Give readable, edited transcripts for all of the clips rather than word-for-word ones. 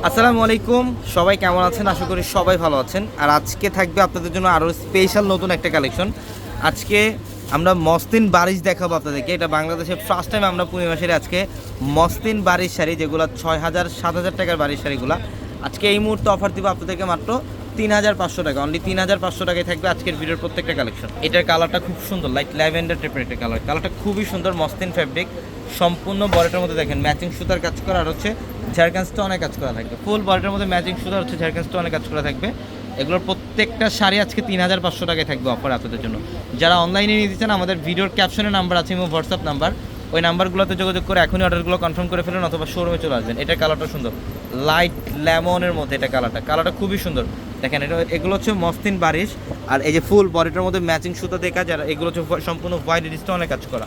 আসসালামু আলাইকুম, সবাই কেমন আছেন? আশা করি সবাই ভালো আছেন। আর আজকে থাকবে আপনাদের জন্য আরও স্পেশাল নতুন একটা কালেকশন। আজকে আমরা মসলিন বারিশ দেখাবো আপনাদেরকে। এটা বাংলাদেশে ফার্স্ট টাইম আমরা পূর্ণিমাসের আজকে মসলিন বারিশ শাড়ি, যেগুলো 6,000 7,000 টাকার বারিশ শাড়িগুলো আজকে এই মুহূর্তে অফার দিব আপনাদেরকে মাত্র 3,500 টাকা। অনলি 3,500 টাকায় থাকবে আজকের ভিডিওর প্রত্যেকটা কালেকশন। এটার কালারটা খুব সুন্দর, লাইট ল্যাভেন্ডার টাইপের একটা কালারটা খুবই সুন্দর। মসলিন ফ্যাব্রিক, সম্পূর্ণ বডিটার মধ্যে দেখেন ম্যাচিং সুতার কাজ করা, আর হচ্ছে ঝাড়খান স্টোনে কাজ করা থাকবে। ফুল বডিটার মধ্যে ম্যাচিং সুতা, হচ্ছে ঝাড়খান স্টোনে কাজ করা থাকবে। এগুলোর প্রত্যেকটা শাড়ি আজকে 3,500 টাকায় থাকবে অফার আপনাদের জন্য। যারা অনলাইনে নিতে চান, আমাদের ভিডিওর ক্যাপশনে নাম্বার আছে এবং হোয়াটসঅ্যাপ নাম্বার, ওই নাম্বারগুলোতে যোগাযোগ করে এখনই অর্ডারগুলো কনফার্ম করে ফেলুন, অথবা শোরুমে চলে আসবেন। এটার কালারটা সুন্দর, লাইট লেমনের মধ্যে এটা কালারটা খুবই সুন্দর। দেখেন এগুলো হচ্ছে মসলিন বারিশ, আর এই যে ফুল বডিটার মধ্যে ম্যাচিং সুতা দিয়ে কাজ, আর এগুলো হচ্ছে সম্পূর্ণ হোয়াইট স্টোনে কাজ করা।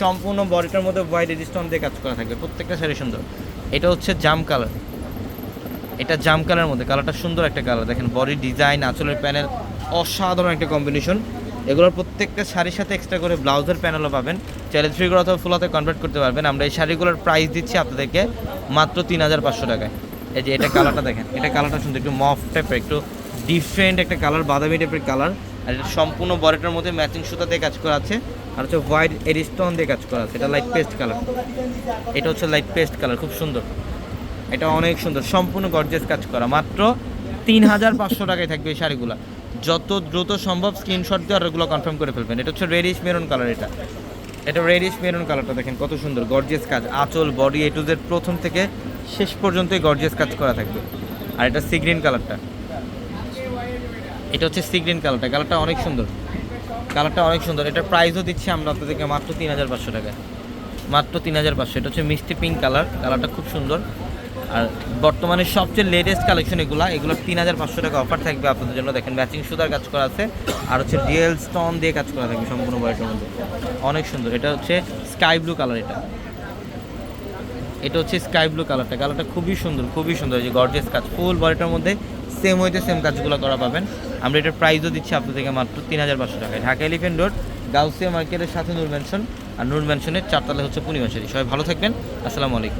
সম্পূর্ণ বডিটার মধ্যে হোয়াইট স্টোন দিয়ে কাজ করা থাকবে, প্রত্যেকটা শাড়ি সুন্দর। এটা হচ্ছে জাম কালার, এটা জাম কালারের মধ্যে কালারটা সুন্দর একটা কালার। দেখেন বডি ডিজাইন, আঁচলের প্যানেল অসাধারণ একটা কম্বিনেশন। এগুলোর প্রত্যেকটা শাড়ির সাথে এক্সট্রা করে ব্লাউজের প্যানেলও পাবেন। চাইলে 3 করে অথবা ফুল হাতে কনভার্ট করতে পারবেন। আমরা এই শাড়িগুলোর প্রাইস দিচ্ছি আপনাদেরকে মাত্র 3,500 টাকায়। এই যে এটা কালারটা দেখেন, এটা কালারটা সুন্দর, একটু মফ টাইপের, একটু ডিফারেন্ট একটা কালার, বাদামি টাইপের কালার। আর এটা সম্পূর্ণ বডিটার মধ্যে ম্যাচিং সুতা দিয়ে কাজ করা আছে, আর হচ্ছে হোয়াইট এরিস্টোন দিয়ে কাজ করা আছে। এটা লাইট পেস্ট কালার, এটা হচ্ছে লাইট পেস্ট কালার, খুব সুন্দর। এটা অনেক সুন্দর, সম্পূর্ণ গর্জিয়াস কাজ করা। মাত্র 3,500 টাকায় থাকবে এই শাড়িগুলো। যত দ্রুত সম্ভব স্ক্রিনশট দিয়ে অর্ডারগুলো কনফার্ম করে ফেলবেন। এটা হচ্ছে রেডিশ মেরুন কালার, এটা রেডিশ মেরুন কালারটা দেখেন কত সুন্দর, গর্জিয়াস কাজ। আঁচল বডি এ টু জেড প্রথম থেকে শেষ পর্যন্তই গর্জিয়াস কাজ করা থাকবে। আর এটা সি গ্রিন কালারটা, এটা হচ্ছে সি গ্রিন কালারটা অনেক সুন্দর, কালারটা অনেক সুন্দর। এটার প্রাইসও দিচ্ছি আমরা আপনাদেরকে মাত্র 3,500 টাকায়, মাত্র 3,500। এটা হচ্ছে মিষ্টি পিঙ্ক কালারটা খুব সুন্দর। আর বর্তমানে সবচেয়ে লেটেস্ট কালেকশন এগুলো 3,500 টাকা অফার থাকবে আপনাদের জন্য। দেখেন ম্যাচিং সুতার কাজ করা আছে, আর হচ্ছে রিয়েল স্টোন দিয়ে কাজ করা থাকবে সম্পূর্ণ বডিটার মধ্যে, অনেক সুন্দর। এটা হচ্ছে স্কাই ব্লু কালার, এটা হচ্ছে স্কাই ব্লু কালারটা খুবই সুন্দর, খুবই সুন্দর। এই যে গর্জিয়াস কাজ, ফুল বডিটার মধ্যে সেম ওয়েতে সেম কাজগুলো করা পাবেন। আমরা এটার প্রাইসও দিচ্ছি আপনাদেরকে মাত্র 3,500 টাকায়। ঢাকা এলিফ্যান্ট রোড, গাউসিয়া মার্কেটের সাথে নূর ম্যানশন, আর নূর ম্যানশনের 4 তলায় হচ্ছে পূর্ণিমা শাড়ি। সবাই ভালো থাকবেন, আসসালামু আলাইকুম।